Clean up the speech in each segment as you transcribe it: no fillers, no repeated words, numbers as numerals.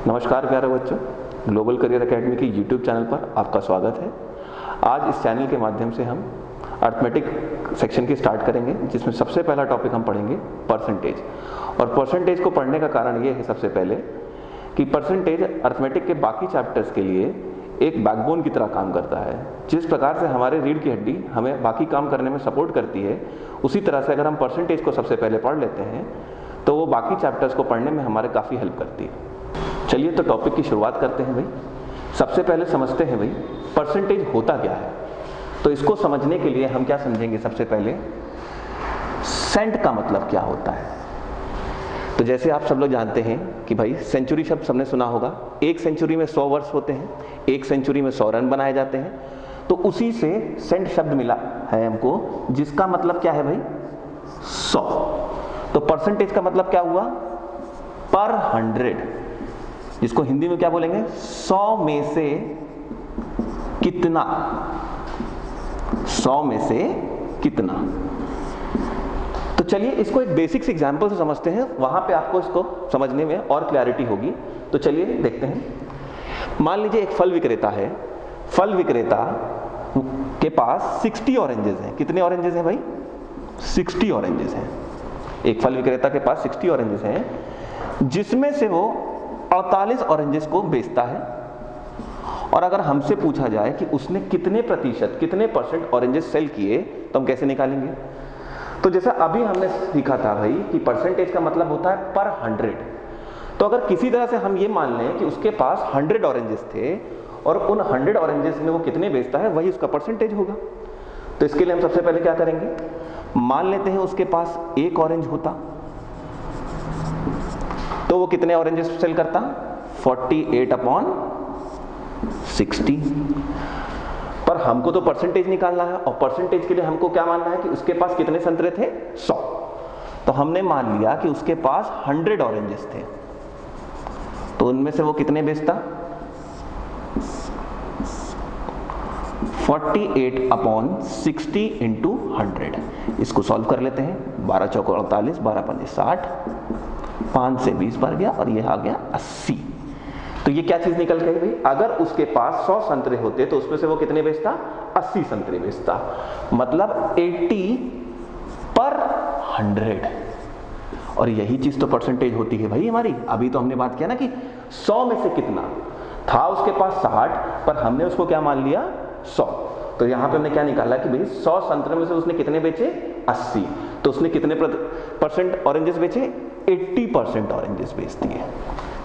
नमस्कार प्यारे बच्चों, ग्लोबल करियर एकेडमी की यूट्यूब चैनल पर आपका स्वागत है। आज इस चैनल के माध्यम से हम अर्थमेटिक सेक्शन की स्टार्ट करेंगे, जिसमें सबसे पहला टॉपिक हम पढ़ेंगे परसेंटेज। और परसेंटेज को पढ़ने का कारण ये है सबसे पहले कि परसेंटेज अर्थमेटिक के बाकी चैप्टर्स के लिए एक बैकबोन की तरह काम करता है। जिस प्रकार से हमारे रीढ़ की हड्डी हमें बाकी काम करने में सपोर्ट करती है, उसी तरह से अगर हम परसेंटेज को सबसे पहले पढ़ लेते हैं तो वो बाकी चैप्टर्स को पढ़ने में हमारे काफ़ी हेल्प करती है। चलिए तो टॉपिक की शुरुआत करते हैं भाई। सबसे पहले समझते हैं भाई परसेंटेज होता क्या है। तो इसको समझने के लिए हम क्या समझेंगे, सबसे पहले सेंट का मतलब क्या होता है। तो जैसे आप सब लोग जानते हैं कि भाई सेंचुरी शब्द सबने सुना होगा। एक सेंचुरी में 100 वर्ष होते हैं, एक सेंचुरी में 100 रन बनाए जाते हैं। तो उसी से सेंट शब्द मिला है हमको, जिसका मतलब क्या है भाई 100। तो परसेंटेज का मतलब क्या हुआ, पर 100, जिसको हिंदी में क्या बोलेंगे 100 में से कितना, 100 में से कितना। तो चलिए इसको एक बेसिक एग्जांपल से समझते हैं, वहां पे आपको इसको समझने में और क्लैरिटी होगी। तो चलिए देखते हैं। मान लीजिए एक फल विक्रेता है। फल विक्रेता के पास 60 ऑरेंजेस हैं। कितने ऑरेंजेस हैं भाई, 60 ऑरेंजेस हैं। एक फल विक्रेता के पास 60 ऑरेंजेस हैं, जिसमें से वो 48 ऑरेंजेस को बेचता है। और अगर हमसे पूछा जाए कि उसने कितने प्रतिशत, कितने परसेंट ऑरेंजेस सेल किए, तो हम कैसे निकालेंगे। तो जैसा अभी हमने सीखा था भाई कि परसेंटेज का मतलब होता है पर 100। तो अगर किसी तरह से हम ये मान लें कि उसके पास 100 ऑरेंजेस थे और उन 100 ऑरेंजेस में वो कितने बेचता है, वही उसका परसेंटेज होगा। तो इसके लिए हम सबसे पहले क्या करेंगे, मान लेते हैं उसके पास एक ऑरेंज होता, तो वो कितने ऑरेंजेस सेल करता, 48/60। पर हमको तो परसेंटेज निकालना है, और परसेंटेज के लिए हमको क्या मानना है कि उसके पास कितने संतरे थे, 100। तो हमने मान लिया कि उसके पास 100 ऑरेंजेस थे, तो उनमें से वो कितने बेचता, 48/60 × 100। इसको सॉल्व कर लेते हैं। 12 चौको 48, 12 पंजे 60, 5 से 20 बढ़ गया और ये आ गया 80। तो ये क्या चीज निकल गई भाई, अगर उसके पास 100 संतरे होते तो उसमें से वो कितने बेचता, 80 संतरे बेचता। मतलब 80/100। और यही चीज तो परसेंटेज होती है भाई हमारी। अभी तो हमने बात किया ना कि 100 में से कितना था, उसके पास 60, पर हमने उसको क्या मान लिया 100। तो यहां पे हमने क्या निकाला कि भाई 100 संतरे में से उसने कितने बेचे, 80। तो उसने कितने परसेंट ऑरेंजेस बेचे, 80% ऑरेंजेस बेचती है।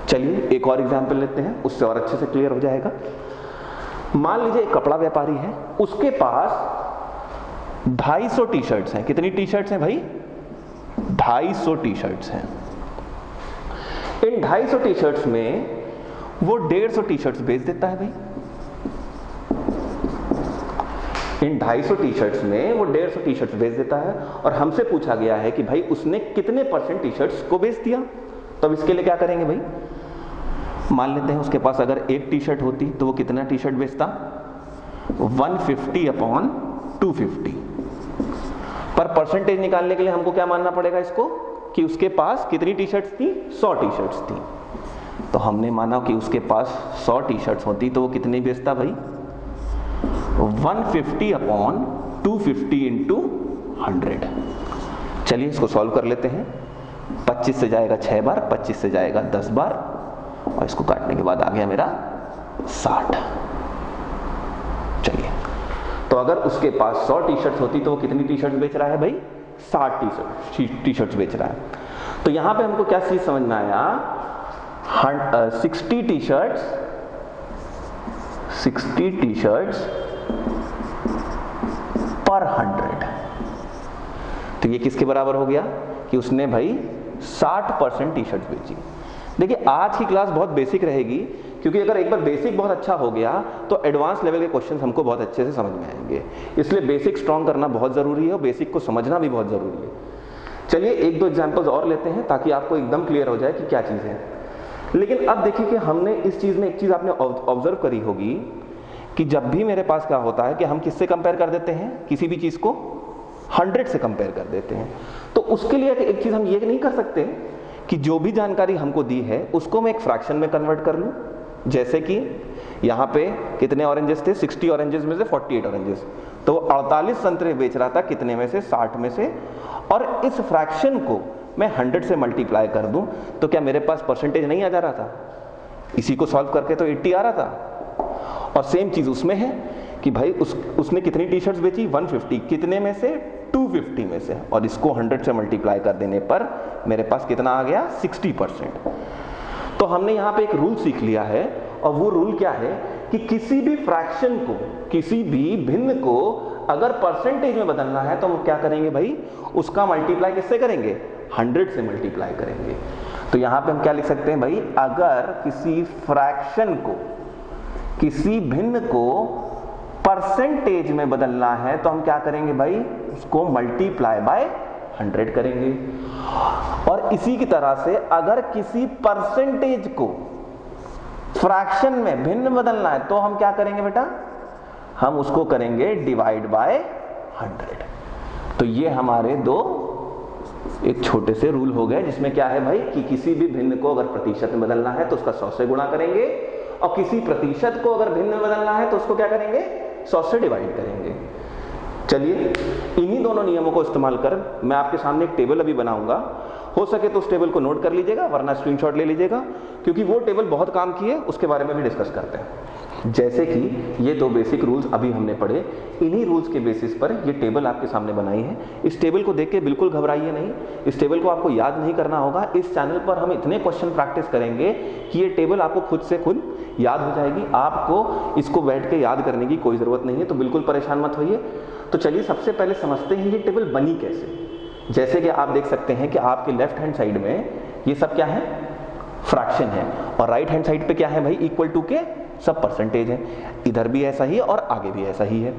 चलिए एक और एग्जांपल लेते हैं, उससे और अच्छे से क्लियर हो जाएगा। मान लीजिए एक कपड़ा व्यापारी है, उसके पास 250 टी शर्ट्स हैं। कितनी टी शर्ट्स हैं भाई, 250 टी शर्ट्स हैं। इन 250 टी शर्ट्स में वो 150 टी शर्ट्स बेच देता है भाई। इन 250 टी शर्ट्स में वो 150 टी शर्ट्स बेच देता है। और हमसे पूछा गया है कि भाई उसने कितने परसेंट टी शर्ट्स को बेच दिया। तो अब इसके लिए क्या करेंगे भाई, मान लेते हैं उसके पास अगर एक टी शर्ट होती तो वो कितना टी शर्ट बेचता, 150/250। पर परसेंटेज निकालने के लिए हमको क्या मानना पड़ेगा इसको, कि उसके पास कितनी टी शर्ट्स थी, 100 टी शर्ट्स थी। तो हमने माना कि उसके पास 100 टी शर्ट्स होती तो वो कितनी बेचता भाई, 150/250 × 100। चलिए इसको सॉल्व कर लेते हैं। 25 से जाएगा 6 बार, 25 से जाएगा 10 बार, और इसको काटने के बाद आ गया मेरा 60। चलिए, तो अगर उसके पास 100 टी शर्ट्स होती तो वो कितनी टी शर्ट्स बेच रहा है भाई, 60 टी शर्ट्स बेच रहा है। तो यहां पे हमको क्या चीज समझ में आया, 60 टी शर्ट्स पर 100। तो ये किसके बराबर हो गया कि उसने भाई 60% टी शर्ट बेची। देखिए आज की क्लास बहुत बेसिक रहेगी, क्योंकि अगर एक बार बेसिक बहुत अच्छा हो गया तो एडवांस लेवल के क्वेश्चंस हमको बहुत अच्छे से समझ में आएंगे। इसलिए बेसिक स्ट्रांग करना बहुत जरूरी है और बेसिक को समझना भी बहुत जरूरी है। चलिए एक दो एग्जांपल्स और लेते हैं ताकि आपको एकदम क्लियर हो जाए कि क्या चीज है। लेकिन अब देखिए कि हमने इस चीज में एक चीज आपने ऑब्जर्व करी होगी कि जब भी मेरे पास क्या होता है कि हम किससे कंपेयर कर देते हैं, किसी भी चीज को 100 से कंपेयर कर देते हैं। तो उसके लिए एक चीज हम ये नहीं कर सकते कि जो भी जानकारी हमको दी है उसको मैं एक फ्रैक्शन में कन्वर्ट कर लूं। जैसे कि यहाँ पे कितने ऑरेंजेस थे, 60 ऑरेंजेस में से 48 ऑरेंजेस, तो 48 संतरे बेच रहा था, कितने में से, 60 में से। और इस फ्रैक्शन को मैं 100 से मल्टीप्लाई कर दूं तो क्या मेरे पास परसेंटेज नहीं आ जा रहा था? इसी को सॉल्व करके तो 80 आ रहा था। और सेम चीज उसमें है कि भाई उसने कितनी टी शर्ट्स बेची, 150, कितने में से, 250 में से, और इसको 100 से मल्टीप्लाई कर देने पर मेरे पास कितना आ गया, 60%। तो हमने यहाँ पे एक रूल सीख लिया है, और वो रूल क्या है कि किसी भी फ्रैक्शन को, किसी भी भिन्न को अगर परसेंटेज में बदलना है तो हम क्या करेंगे भाई, उसका मल्टीप्लाई किससे करेंगे, 100 से मल्टीप्लाई करेंगे। तो यहाँ पे हम क्या लिख सकते हैं भाई, अगर किसी फ्रैक्शन को, किसी भिन्न को परसेंटेज में बदलना है तो हम क्या करेंगे भाई, उसको मल्टीप्लाई बाय 100 करेंगे। और इसी की तरह से अगर किसी परसेंटेज को फ्रैक्शन में भिन्न बदलना है तो हम क्या करेंगे बेटा, हम उसको करेंगे डिवाइड बाय 100। तो ये हमारे दो एक छोटे से रूल हो गए, जिसमें क्या है भाई कि किसी भी भिन्न को अगर प्रतिशत में बदलना है तो उसका 100 से गुणा करेंगे, और किसी प्रतिशत को अगर भिन्न में बदलना है तो उसको क्या करेंगे, 100 से डिवाइड करेंगे। चलिए इन्हीं दोनों नियमों को इस्तेमाल कर मैं आपके सामने एक टेबल अभी बनाऊंगा। हो सके तो उस टेबल को नोट कर लीजिएगा, वरना स्क्रीनशॉट ले लीजिएगा, क्योंकि वो टेबल बहुत काम की है, उसके बारे में भी डिस्कस करते हैं। जैसे कि ये 2 बेसिक रूल्स अभी हमने पढ़े, इन्हीं रूल्स के बेसिस पर ये टेबल आपके सामने बनाई है। इस टेबल को देख के बिल्कुल घबराइए नहीं, इस टेबल को आपको याद नहीं करना होगा। इस चैनल पर हम इतने क्वेश्चन प्रैक्टिस करेंगे कि ये टेबल आपको खुद से खुद याद हो जाएगी, आपको इसको बैठ के याद करने की कोई जरूरत नहीं है, तो बिल्कुल परेशान मत होइए। तो चलिए सबसे पहले समझते हैं ये टेबल बनी कैसे। जैसे कि आप देख सकते हैं कि आपके लेफ्ट हैंड साइड में ये सब क्या है, फ्रैक्शन है, और राइट हैंड साइड पे क्या है भाई, इक्वल टू के सब परसेंटेज है। इधर भी ऐसा ही है और आगे भी ऐसा ही है।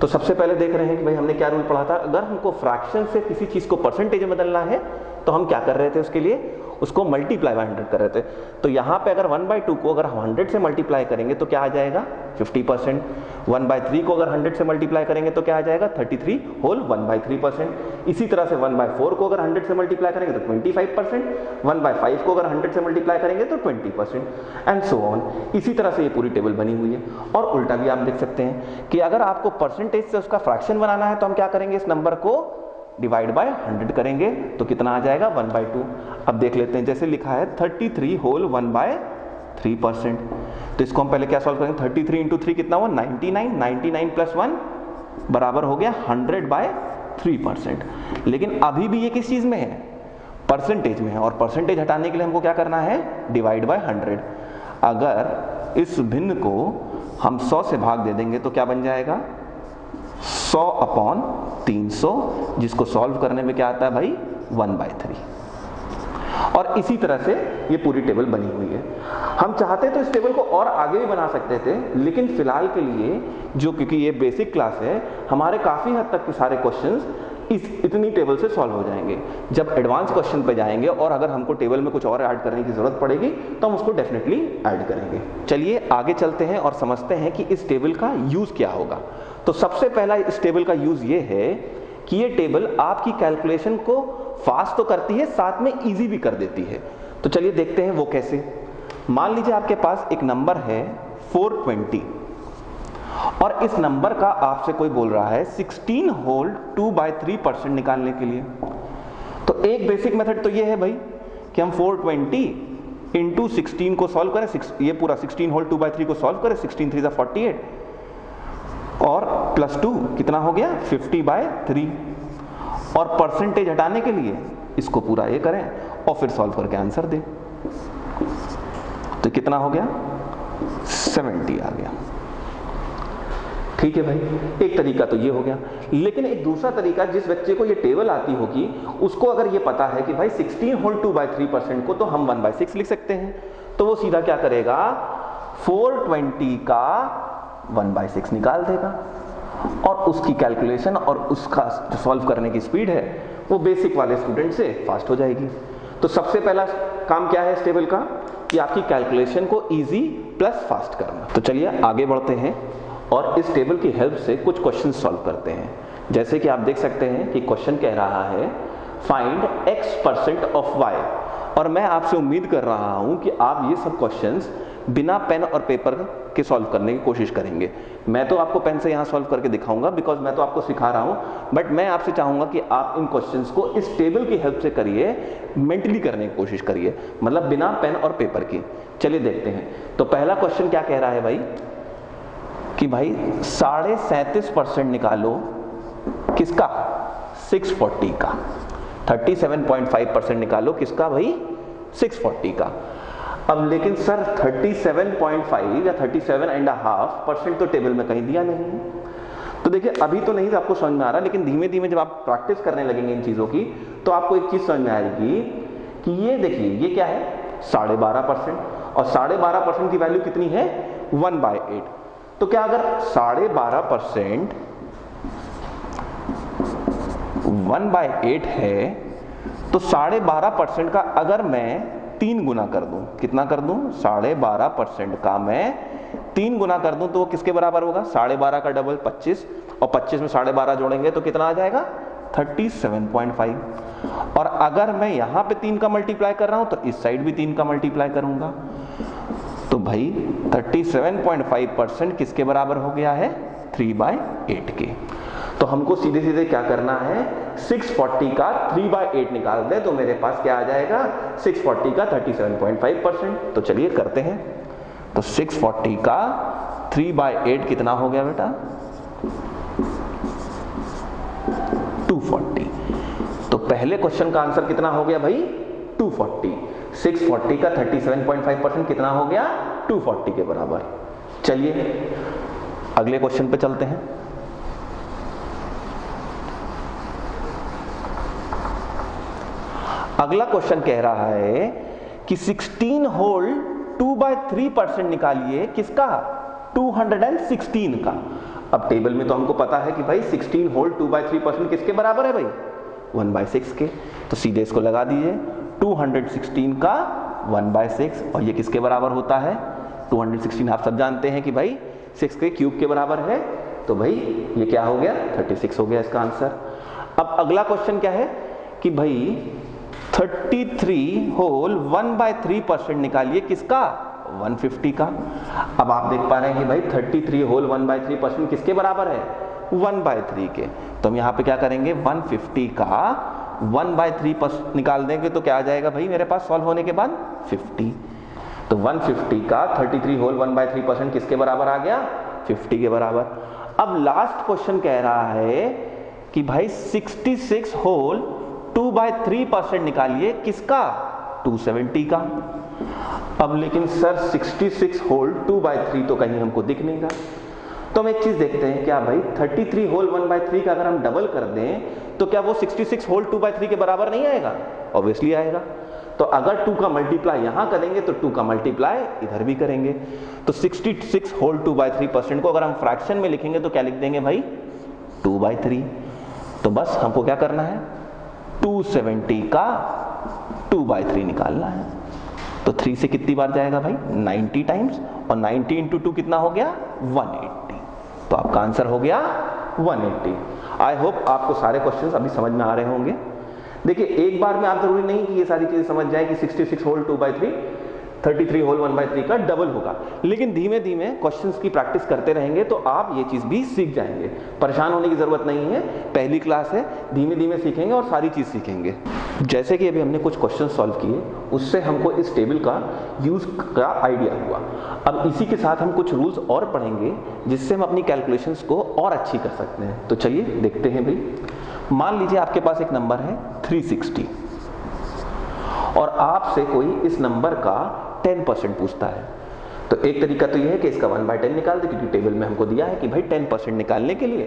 तो सबसे पहले देख रहे हैं कि भाई हमने क्या रूल पढ़ा था, अगर हमको फ्रैक्शन से किसी चीज को परसेंटेज में बदलना है तो हम क्या कर रहे थे, उसके लिए उसको मल्टीप्लाई बाय 100 कर रहे थे। तो यहाँ पे अगर 1/2 को अगर हम 100 से मल्टीप्लाई करेंगे तो क्या आ जाएगा, 50%। 1/3 को अगर 100 से मल्टीप्लाई करेंगे तो क्या आ जाएगा, 33 होल 1/3%। इसी तरह से 1/4 को अगर 100 से मल्टीप्लाई करेंगे तो 25%। 1/5 को अगर 100 से मल्टीप्लाई करेंगे तो 20%, एंड सो ऑन। इसी तरह से ये पूरी टेबल बनी हुई है। और उल्टा भी आप देख सकते हैं कि अगर आपको परसेंटेज से उसका फ्रैक्शन बनाना है तो हम क्या करेंगे, इस नंबर को डिवाइड बाय 100 करेंगे, तो कितना आ जाएगा, 1/2। अब देख लेते हैं, जैसे लिखा है 33 होल 1/3%। तो इसको हम पहले क्या सॉल्व करेंगे, 33 इंटू 3 कितना हुआ, 99, 99 प्लस 1 बराबर हो गया 100/3%। लेकिन अभी भी ये किस चीज में है, परसेंटेज में है, और परसेंटेज हटाने के लिए हमको क्या करना है, डिवाइड बाय 100। अगर इस भिन्न को हम 100 से भाग दे देंगे तो क्या बन जाएगा, 100/300, जिसको सॉल्व करने में क्या आता है भाई, 1/3। और इसी तरह से ये पूरी टेबल बनी हुई है। हम चाहते तो इस टेबल को और आगे भी बना सकते थे, लेकिन फिलहाल के लिए जो, क्योंकि ये बेसिक क्लास है, हमारे काफी हद तक के सारे क्वेश्चंस इतनी टेबल से सॉल्व हो जाएंगे। जब एडवांस क्वेश्चन पे जाएंगे और अगर हमको टेबल में कुछ और ऐड करने की जरूरत पड़ेगी तो हम उसको डेफिनेटली ऐड करेंगे। चलिए आगे चलते हैं और समझते हैं कि इस टेबल का यूज क्या होगा। तो सबसे पहला इस टेबल का यूज ये है कि ये टेबल आपकी कैलकुलेशन को फास्ट तो करती है, साथ में इजी भी कर देती है। तो चलिए देखते हैं वो कैसे। मान लीजिए आपके पास एक नंबर है 420, और इस नंबर का आपसे कोई बोल रहा है 16 होल 2/3% निकालने के लिए। तो एक बेसिक मेथड तो ये है भाई कि हम 420 इंटू 16 को सॉल्व करें, ये पूरा 16 होल 2/3 को सॉल्व करें, 16 3 48, और प्लस 2 कितना हो गया, 50/3। और परसेंटेज हटाने के लिए इसको पूरा ये करें और फिर सॉल्व करके आंसर दें। तो कितना हो गया, 70 आ गया। ठीक है भाई, एक तरीका तो ये हो गया। लेकिन एक दूसरा तरीका, जिस बच्चे को ये टेबल आती होगी उसको अगर ये पता है कि भाई 16 होल 2/3% को तो हम 1/6 लिख सकते हैं, तो वो सीधा क्या करेगा, 420 का 1/6 निकाल देगा, और उसकी कैलकुलेशन और उसका जो सॉल्व करने की स्पीड है वो बेसिक वाले स्टूडेंट से फास्ट हो जाएगी। तो सबसे पहला काम क्या है इस टेबल का, कि आपकी कैलकुलेशन को इजी प्लस फास्ट करना। तो चलिए आगे बढ़ते हैं और इस टेबल की हेल्प से कुछ क्वेश्चन सॉल्व करते हैं। जैसे कि आप देख सकते हैं कि क्वेश्चन कह रहा है फाइंड x% ऑफ y, और मैं आपसे उम्मीद कर रहा हूं कि आप ये सब क्वेश्चंस बिना पेन और पेपर के सॉल्व करने की कोशिश करेंगे। मैं तो आपको पेन से यहां सॉल्व करके दिखाऊंगा बिकॉज मैं तो आपको सिखा रहा हूं, बट मैं आपसे चाहूंगा कि आप इन क्वेश्चंस को इस टेबल की हेल्प से करिए, मेंटली करने की कोशिश करिए, मतलब बिना पेन और पेपर की। चलिए देखते हैं। तो पहला क्वेश्चन क्या कह रहा है भाई कि भाई 37.5% निकालो किसका? 640 का। 37.5% निकालो किसका भाई? 640 का। अब लेकिन सर 37.5 या 37.5% तो टेबल में कहीं दिया नहीं है। तो देखिए अभी तो नहीं आपको समझ में आ रहा, लेकिन धीमे धीमे जब आप प्रैक्टिस करने लगेंगे इन चीजों की तो आपको एक चीज समझ में आएगी कि ये देखिए ये क्या है? 12.5%, और 12.5% की वैल्यू कितनी है? 1/8। तो क्या अगर 12.5% 1/8 है तो 12.5% का अगर मैं 3 गुना कर दूं, कितना कर दूं? 12.5% का मैं 3 गुना कर दूं तो वो किसके बराबर होगा? 12.5 का डबल 25, और 25 में 12.5 जोड़ेंगे तो कितना आ जाएगा? 37.5। और अगर मैं यहां पे 3 का मल्टीप्लाई कर रहा हूं तो इस साइड भी 3 का मल्टीप्लाई करूंगा, तो भाई 37.5% किसके बराबर हो गया है? 3/8 के। तो हमको सीधे सीधे क्या करना है? 640 का 3/8 निकाल दे तो मेरे पास क्या आ जाएगा? 640 का 37.5%। तो चलिए करते हैं। तो 640 का 3/8 कितना हो गया बेटा? 240। तो पहले क्वेश्चन का आंसर कितना हो गया भाई? 240। 640 का 37.5% कितना हो गया? 240 के बराबर। चलिए अगले क्वेश्चन पे चलते हैं। अगला क्वेश्चन कह रहा है कि 16 होल 2/3% निकालिए किसका? 216 का। अब टेबल में तो हमको पता है कि भाई 16 होल 2/3% किसके बराबर है भाई? 1/6 के। तो सीधे इसको लगा दीजिए, 216 का 1/6, और ये किसके बराबर होता है? 216 आप सब जानते हैं कि भाई 6 के क्यूब के बराबर है, तो भाई ये क्या हो गया? 36 हो गया इसका आंसर। अब अगला क्वेश्चन क्या है कि भाई 33 होल 1/3% निकालिए किसका? 150 का। अब आप देख पा रहे हैं कि भाई 33 होल 1/3% किसके बराबर है? 1/3 के। तो हम यहाँ पे क्या करेंगे? 150 का 1/3% निकाल देंगे तो क्या आ जाएगा भाई मेरे पास सॉल्व होने के बाद? 50। तो 150 का 33 होल 1/3% किसके बराबर आ गया? 50 के बराबर। अब लास्ट क्वेश्चन कह रहा है कि भाई 66 होल 2/3% निकालिए किसका? 270 का। अब लेकिन सर 66 होल 2/3 तो कहीं हमको दिख नहीं रहा, तो हम एक चीज देखते हैं, क्या भाई 33 होल 1/3 का अगर हम डबल कर दें तो क्या वो 66 होल 2/3 के बराबर नहीं आएगा? ऑब्वियसली आएगा। तो अगर 2 का मल्टीप्लाई यहां करेंगे तो 2 का मल्टीप्लाई इधर भी करेंगे। तो 66 होल 2/3% को अगर हम फ्रैक्शन में लिखेंगे तो क्या लिख देंगे भाई? 2/3। तो बस हमको क्या करना है? 270 का 2/3 निकालना है। तो 3 से कितनी बार जाएगा भाई? 90 टाइम्स, और 90 इंटू 2 कितना हो गया? 180। तो आपका आंसर हो गया 180। आई होप आपको सारे क्वेश्चंस अभी समझ में आ रहे होंगे। देखिए एक बार में आप जरूरी नहीं कि ये सारी चीजें समझ जाए कि 66 होल 2/3 33 होल 1/3 का डबल होगा, लेकिन धीमे धीमे क्वेश्चंस की प्रैक्टिस करते रहेंगे तो आप ये चीज भी सीख जाएंगे। परेशान होने की जरूरत नहीं है, पहली क्लास है, धीमे धीमे सीखेंगे और सारी चीज सीखेंगे। जैसे कि अभी हमने कुछ क्वेश्चन सॉल्व किए, उससे हमको इस टेबल का यूज का आइडिया हुआ। अब इसी के साथ हम कुछ रूल्स और पढ़ेंगे जिससे हम अपनी कैलकुलेशंस को और अच्छी कर सकते हैं। तो चलिए देखते हैं भाई। मान लीजिए आपके पास एक नंबर है 360 और आपसे कोई इस नंबर का 10% पूछता है। तो एक तरीका तो यह है कि इसका 1/10 निकाल दे, क्योंकि टेबल में हमको दिया है कि भाई 10% निकालने के लिए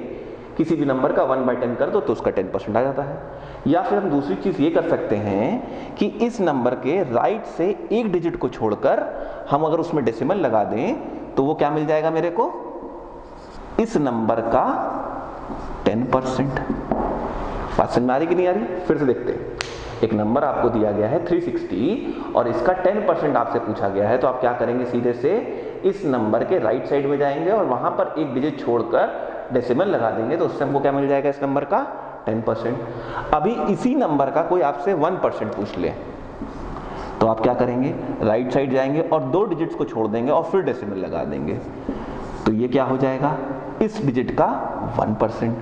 किसी भी नंबर का 1/10 कर दो तो उसका 10% आ जाता है। या फिर हम दूसरी चीज ये कर सकते हैं कि इस नंबर के राइट से एक डिजिट को छोड़कर हम अगर उसमें डेसिमल लगा दें तो वो क्या मिल जाएगा मेरे को? इस नंबर का 10%। बात समझ में आ रही कि नहीं आ रही? फिर से देखते हैं। एक नंबर आपको दिया गया है 360 और इसका 10% आपसे पूछा गया है, तो आप क्या करेंगे? सीधे से इस नंबर के राइट साइड में जाएंगे और वहां पर एक डिजिट छोड़कर डेसिमल लगा देंगे, तो उससे हमको क्या मिल जाएगा? इस नंबर का 10%। अभी इसी नंबर का कोई आपसे 1% पूछ ले तो आप क्या करेंगे, राइट साइड जाएंगे और 2 डिजिट्स को छोड़ देंगे और फिर डेसिमल लगा देंगे। तो ये क्या हो जाएगा, इस डिजिट का 1%।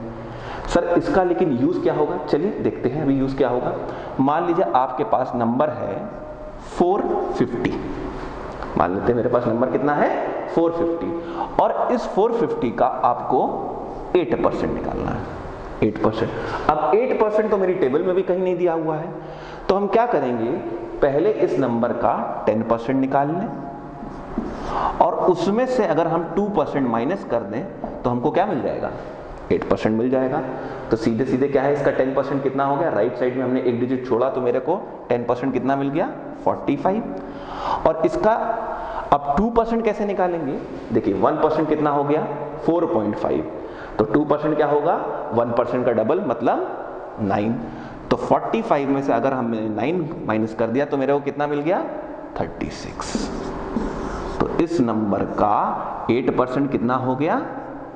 सर इसका लेकिन यूज क्या होगा, चलिए देखते हैं अभी यूज क्या होगा। मान लीजिए आपके पास नंबर है 450, मान लेते हैं मेरे पास नंबर कितना है 450, और इस 450 का आपको 8% निकालना है, 8%। अब 8% तो मेरी टेबल में भी कहीं नहीं दिया हुआ है, तो हम क्या करेंगे, पहले इस नंबर का 10% निकाल लें और उसमें से अगर हम 2% माइनस कर दें तो हमको क्या मिल जाएगा, 8% मिल जाएगा। तो सीधे सीधे क्या है, इसका 10% कितना हो गया, राइट साइड में हमने एक डिजिट छोड़ा तो मेरे को 10% कितना मिल गया, 45। और इसका अब 2% कैसे निकालेंगे, देखिए 1% कितना हो गया, 4.5, तो 2% क्या होगा, 1% का डबल मतलब 9। तो 45 में से अगर हमने 9 माइनस कर दिया तो मेरे को कितना मिल गया, 36। तो इस नंबर का 8% कितना हो गया,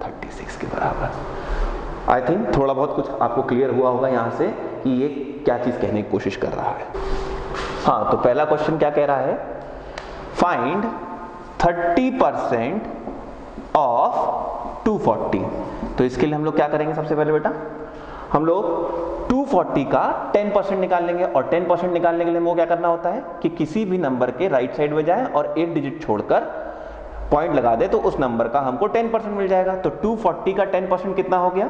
36 के बराबर। आई थिंक थोड़ा बहुत कुछ आपको क्लियर हुआ होगा यहां से कि ये क्या चीज कहने की कोशिश कर रहा है। हाँ, तो पहला क्वेश्चन क्या कह रहा है, फाइंड 30% ऑफ 240। तो इसके लिए हम लोग क्या करेंगे, सबसे पहले बेटा हम लोग 240 का 10% निकाल लेंगे, और 10% निकालने के लिए हमको क्या करना होता है कि किसी भी नंबर के राइट साइड में जाए और एक डिजिट छोड़कर पॉइंट लगा दे तो उस नंबर का हमको 10% मिल जाएगा। तो 240 का 10% कितना हो गया,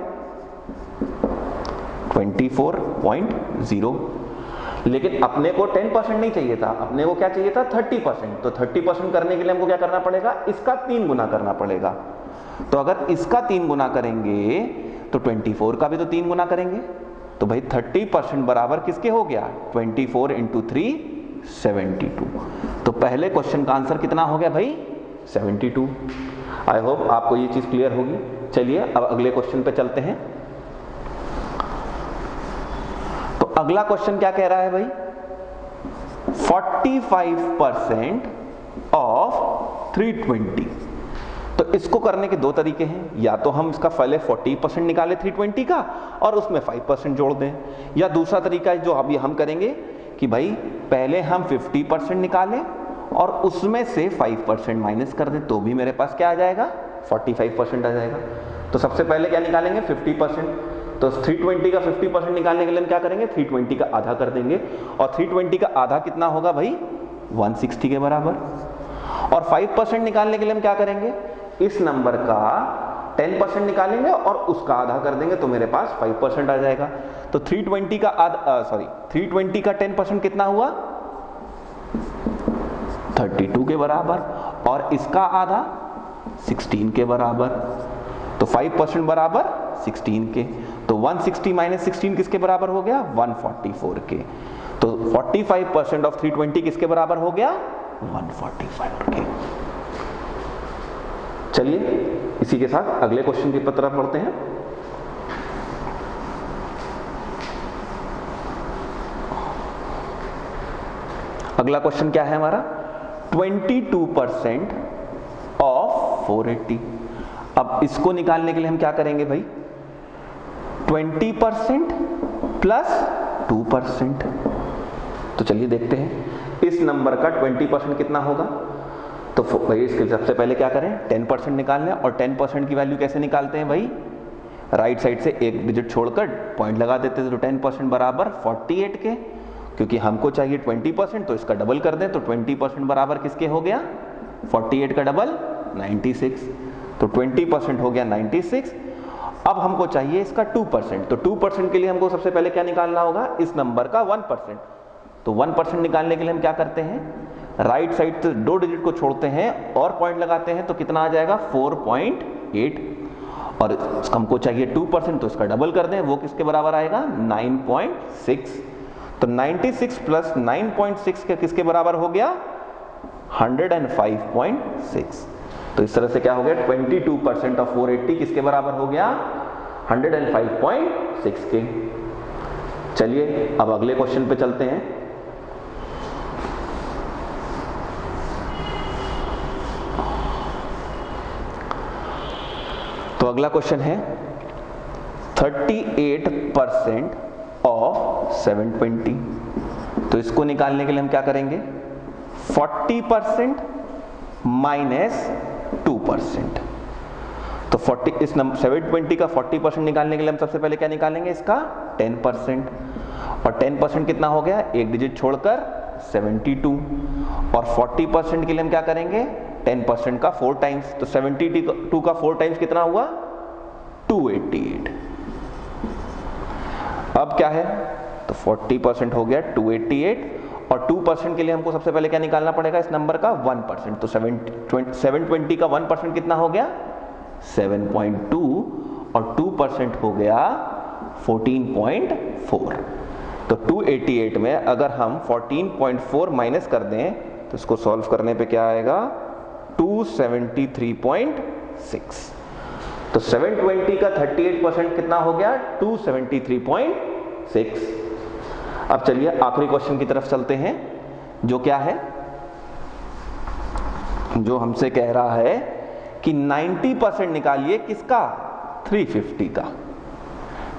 24.0। लेकिन अपने को 10% नहीं चाहिए था, अपने को क्या चाहिए था, 30%। तो 30% करने के लिए हमको क्या करना पड़ेगा, इसका 3 गुना करना पड़ेगा। तो अगर इसका 3 गुना करेंगे तो 24 का भी तो 3 गुना करेंगे। तो भाई 30% बराबर किसके हो गया, 24 इंटू 3 72। तो पहले क्वेश्चन का आंसर कितना हो गया भाई, 72। आई होप आपको ये चीज क्लियर होगी। चलिए अब अगले क्वेश्चन पे चलते हैं। तो अगला क्वेश्चन क्या कह रहा है भाई, 45% ऑफ 320। तो इसको करने के 2 तरीके हैं, या तो हम इसका पहले 40% निकालें 320 का और उसमें 5% जोड़ दें, या दूसरा तरीका जो अभी हम करेंगे कि भाई पहले हम 50% निकालें और उसमें से 5% माइनस कर दें, तो भी मेरे पास क्या आ जाएगा, 45% आ जाएगा। तो सबसे पहले क्या निकालेंगे, 50%। तो 320 का 50% निकालने के लिए हम क्या करेंगे, 320 का आधा कर देंगे, और 320 का आधा कितना होगा भाई, 160 के बराबर। और 5% निकालने के लिए हम क्या करेंगे, इस नंबर का 10% निकालेंगे और उसका आधा कर देंगे, तो मेरे पास 5% आ जाएगा। तो 320 का 10% कितना हुआ, 32 के बराबर, और इसका आधा 16 के बराबर। तो 5% बराबर 16 के। तो 160 माइनस 16 किसके बराबर हो गया, 144 के। तो 45% ऑफ 320 किसके बराबर हो गया, 145 के। चलिए इसी के साथ अगले क्वेश्चन की तरफ बढ़ते हैं। अगला क्वेश्चन क्या है हमारा, 22% ऑफ 480। अब इसको निकालने के लिए हम क्या करेंगे भाई, 20% प्लस 2%। तो चलिए देखते हैं इस नंबर का 20% कितना होगा। तो भाई इसके सबसे पहले क्या करें, 10% निकाल लें, और 10% की वैल्यू कैसे निकालते हैं भाई, राइट साइड से एक डिजिट छोड़कर पॉइंट लगा देते हैं। तो 10% बराबर 48 के, क्योंकि हमको चाहिए 20%, तो इसका डबल कर दें। तो 20% बराबर किसके हो गया, 48 का डबल 96। तो 20% हो गया 96। अब हमको चाहिए इसका 2%। तो 2% के लिए हमको सबसे पहले क्या निकालना होगा, इस नंबर का 1%। तो 1% निकालने के लिए हम क्या करते हैं, राइट साइड से 2 डिजिट को छोड़ते हैं और पॉइंट लगाते हैं। तो कितना आ जाएगा, 4.8। और हमको चाहिए 2%, तो इसका डबल कर दें, वो किसके बराबर आएगा, 9.6। तो 96 प्लस 9.6 के किसके बराबर हो गया, 105.6। तो इस तरह से क्या हो गया, 22% ऑफ 480 किसके बराबर हो गया, 105.6 के। चलिए अब अगले क्वेश्चन पे चलते हैं। तो अगला क्वेश्चन है 38% ऑफ 720। तो इसको निकालने के लिए हम क्या करेंगे, 40% माइनस 2%। तो 40 इस नंबर 720 का 40% निकालने के लिए हम सबसे पहले क्या निकालेंगे, इसका 10%। और 10% कितना हो गया, एक डिजिट छोड़कर 72। और 40% के लिए हम क्या करेंगे, 10% का 4 टाइम्स। तो 72 का 4 टाइम्स कितना हुआ, 288। अब क्या है, तो 40% हो गया 288, और 2% के लिए हमको सबसे पहले क्या निकालना पड़ेगा, इस नंबर का 1%। तो 720 का 1% कितना हो गया, 7.2, और 2% हो गया 14.4। तो 288 में अगर हम 14.4 माइनस कर दें तो इसको सॉल्व करने पे क्या आएगा, 273.6। तो 720 का 38% कितना हो गया, 273.6। अब चलिए आखिरी क्वेश्चन की तरफ चलते हैं, जो क्या है, जो हमसे कह रहा है कि 90% निकालिए किसका, 350 का,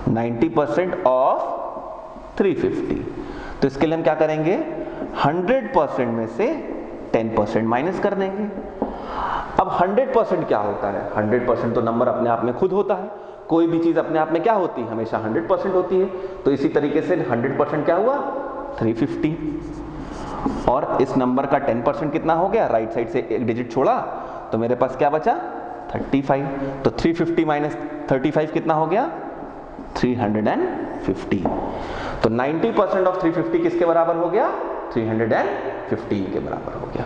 90% ऑफ 350। तो इसके लिए हम क्या करेंगे, 100% में से 10% माइनस कर देंगे। अब 100% क्या होता है, 100% तो नंबर अपने आप में खुद होता है, कोई भी चीज अपने आप में क्या होती है, हमेशा 100% होती है। तो इसी तरीके से 100% क्या हुआ, 350। और इस नंबर का 10% कितना हो गया, राइट साइड से एक डिजिट छोड़ा तो मेरे पास क्या बचा, 35। तो 350 माइनस 35 कितना हो गया, 350। तो 90% ऑफ 350 किसके बराबर हो गया, 315 के बराबर हो गया।